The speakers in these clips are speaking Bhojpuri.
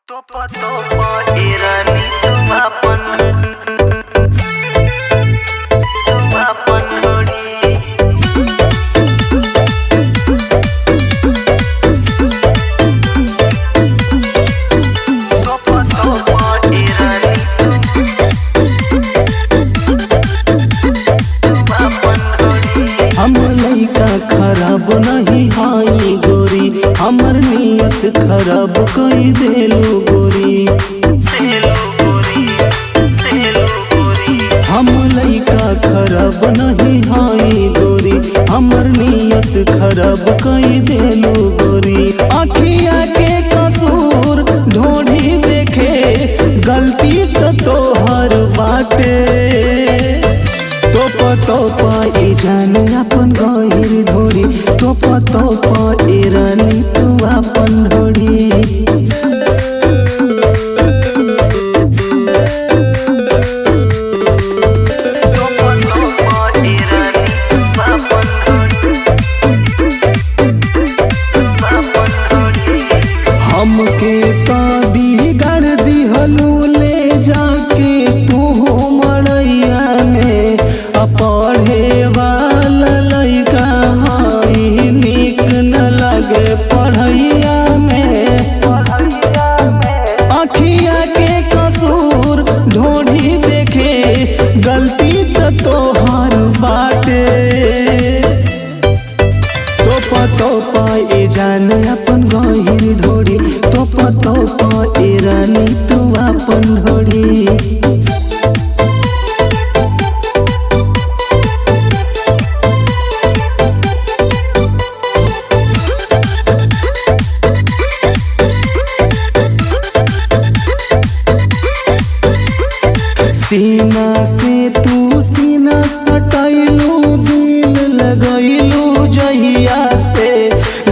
Topa topa irani tumapan hodi. Topa topa irani tumapan hodi. हम लइका खराब नहीं हाई गोरी, हमर नियत खराब कई देलू गोरी। हम लइका खराब नहीं हाई गोरी, हमर नियत खराब कई देलू गोरी। आखिया के कसूर ढोढ़ी देखे, गलती तो तोहर बाटे। तोपा तोपा ए जान अपन गहिर ढोरी, तोपा तोपा ए रानी तू अपन ढोरी। Topa topa irani tumapan hodi. हमके ता बिगड़ दिहलू ले जाके तू मड़ैया में। पढ़े वाला लइका हई, नीक न लगे पढ़ैया में। आखिया के कसूर ढोढ़ी देखे, गलती तो तोहर बाटे। तोपा तोपा ए जान अपन गहिर ढोरी, तोपा तोपा ए रानी तू अपन ढोरी। सीना से तू सीना सटैलू, दिल लगैलू जहिया से।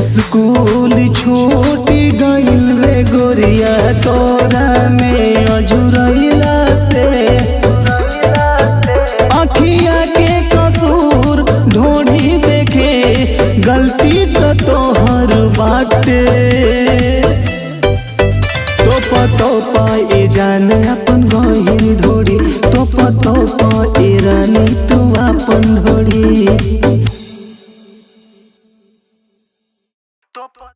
स्कूल छूट गइल रे गोरिया, तोरा में अजुरैला से। आखिया के कसूर ढोढ़ी देखे, गलती तो तोहर बाटे। तोपा तोपा ए जान अपन गहिर ढोरी, तोपा तोपा ए रानी तू अपन ढोरी।